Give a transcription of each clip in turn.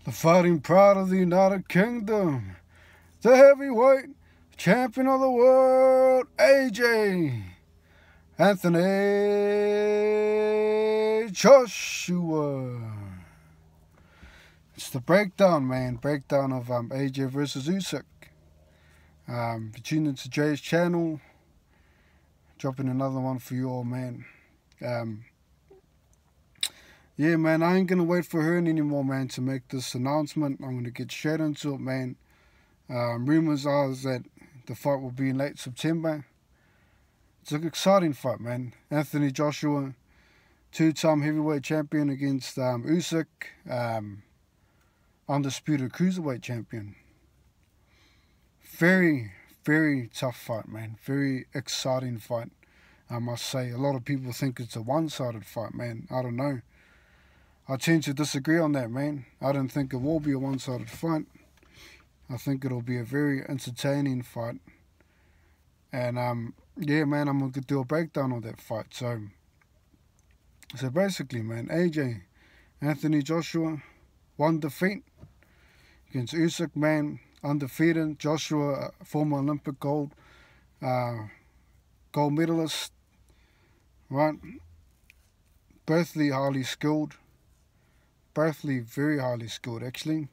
The fighting pride of the United Kingdom, the heavyweight champion of the world, AJ Anthony Joshua. It's the breakdown, man. Breakdown of AJ versus Usyk. If you tune into Jay's channel, dropping another one for you all, man. Yeah, man, I ain't going to wait for her anymore, man, to make this announcement. I'm going to get straight into it, man. Rumors are that the fight will be in late September. It's an exciting fight, man. Anthony Joshua, two-time heavyweight champion against Usyk, undisputed cruiserweight champion. Very, very tough fight, man. Very exciting fight, I must say. A lot of people think it's a one-sided fight, man. I don't know. I tend to disagree on that, man. I don't think it will be a one-sided fight. I think it'll be a very entertaining fight. And, yeah, man, I'm going to do a breakdown of that fight. So basically, man, AJ, Anthony Joshua, one defeat against Usyk, man, undefeated. Joshua, former Olympic gold medalist, right? Bothly highly skilled. Bothly very highly skilled, actually.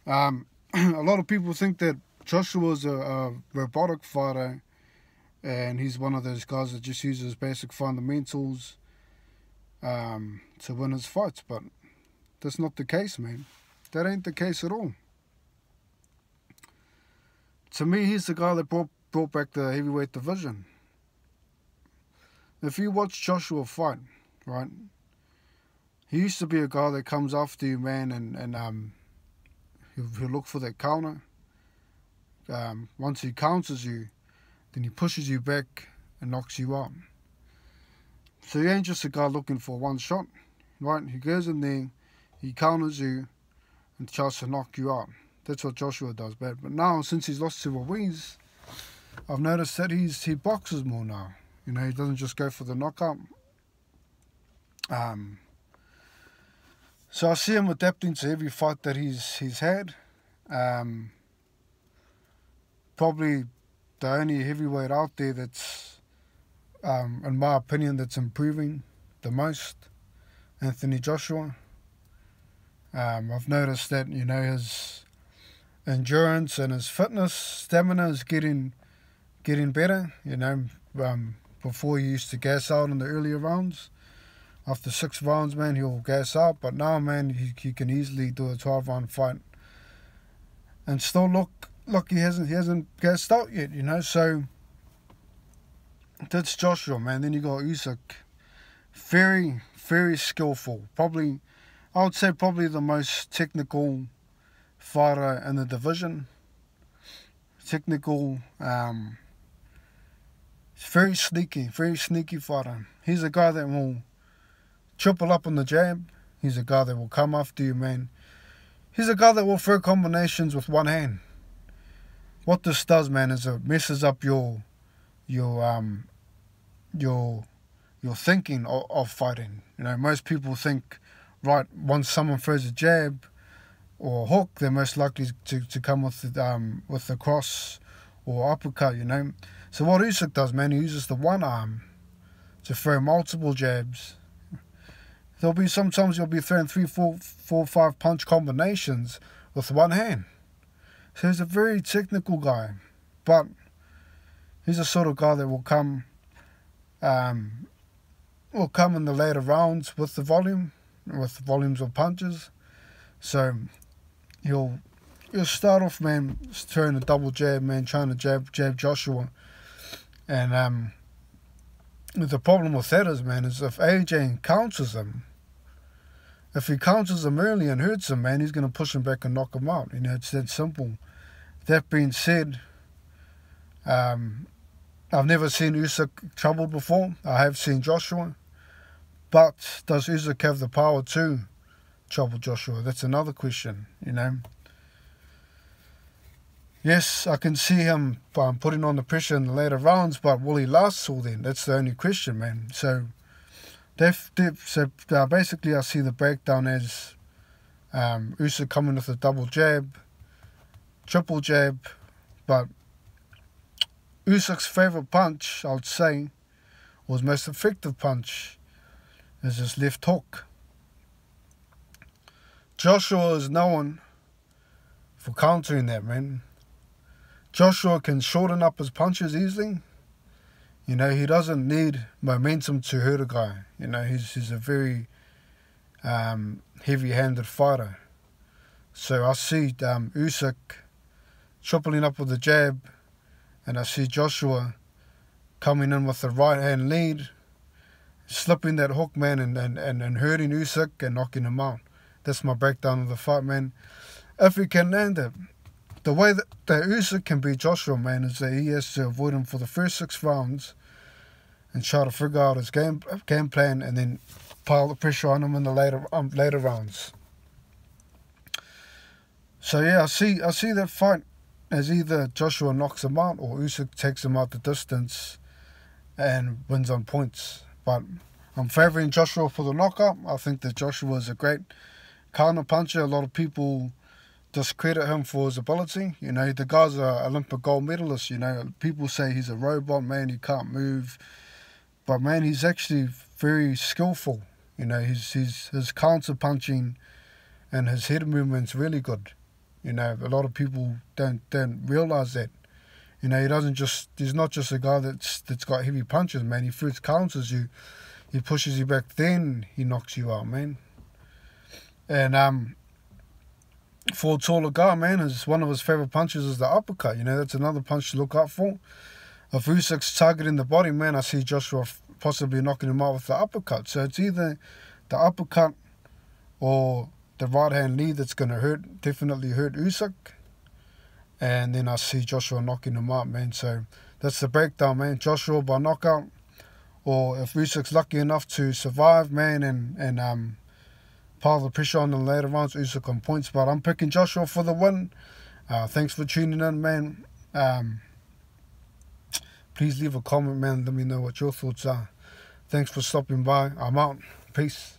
A lot of people think that Joshua's a robotic fighter, and he's one of those guys that just uses basic fundamentals to win his fights, but that's not the case, man. That ain't the case at all. To me, he's the guy that brought back the heavyweight division. If you watch Joshua fight, right, he used to be a guy that comes after you, man, and he'll look for that counter. Once he counters you, then he pushes you back and knocks you out. So he ain't just a guy looking for one shot, right? He goes in there, he counters you, and tries to knock you out. That's what Joshua does, but now, since he's lost to Ruiz, I've noticed that he boxes more now. You know, he doesn't just go for the knockout. So I see him adapting to every fight that he's had. Probably the only heavyweight out there that's, in my opinion, that's improving the most, Anthony Joshua. I've noticed that, you know, his endurance and his fitness, stamina is getting better. You know, before he used to gas out in the earlier rounds. After 6 rounds, man, he'll gas out. But now, man, he can easily do a 12-round fight and still look he hasn't gassed out yet, you know. So that's Joshua, man. Then you got Usyk, very, very skillful. Probably, I would say, probably the most technical fighter in the division. Technical, very sneaky fighter. He's a guy that will triple up on the jab. He's a guy that will come after you, man. He's a guy that will throw combinations with one hand. What this does, man, is it messes up your thinking of fighting. You know, most people think, right, once someone throws a jab or a hook, they're most likely to come with the cross or uppercut, you know. So what Usyk does, man, he uses the one arm to throw multiple jabs. Sometimes you'll be throwing 3, 4, 5 punch combinations with one hand. So he's a very technical guy, but he's the sort of guy that will come in the later rounds with volumes of punches. So he'll start off, man, throwing a double jab, man, trying to jab Joshua, and the problem with that is, man, is if AJ counters him, if he counters him early and hurts him, man, he's going to push him back and knock him out. You know, it's that simple. That being said, I've never seen Usyk troubled before. I have seen Joshua. But does Usyk have the power to trouble Joshua? That's another question, you know. Yes, I can see him putting on the pressure in the later rounds, but will he last till then? That's the only question, man. So basically I see the breakdown as Usyk coming with a double jab, triple jab, but Usyk's favourite punch, I would say, or his most effective punch, is his left hook. Joshua is known for countering that, man. Joshua can shorten up his punches easily. You know, he doesn't need momentum to hurt a guy. You know, he's a very heavy-handed fighter. So I see Usyk tripling up with the jab, and I see Joshua coming in with the right-hand lead, slipping that hook, man, and hurting Usyk and knocking him out. That's my breakdown of the fight, man. If he can land it, the way that Usyk can beat Joshua, man, is that he has to avoid him for the first 6 rounds and try to figure out his game plan, and then pile the pressure on him in the later rounds. So yeah, I see that fight as either Joshua knocks him out or Usyk takes him out the distance and wins on points. But I'm favouring Joshua for the knockout. I think that Joshua is a great counter puncher. A lot of people discredit him for his ability. You know, the guy's an Olympic gold medalist. You know, people say he's a robot, man, he can't move. But man, he's actually very skillful. You know, his counter punching and his head movement's really good. You know, a lot of people don't realise that. You know, he's not just a guy that's got heavy punches, man. He first counters you, he pushes you back, then he knocks you out, man. And for a taller guy, man, one of his favourite punches is the uppercut. You know, that's another punch to look out for. If Usyk's targeting the body, man, I see Joshua possibly knocking him out with the uppercut. So it's either the uppercut or the right-hand lead that's going to definitely hurt Usyk. And then I see Joshua knocking him out, man. So that's the breakdown, man. Joshua by knockout. Or if Usyk's lucky enough to survive, man, and pile the pressure on the later rounds, Usyk on points. But I'm picking Joshua for the win. Thanks for tuning in, man. Please leave a comment, man. Let me know what your thoughts are. Thanks for stopping by. I'm out. Peace.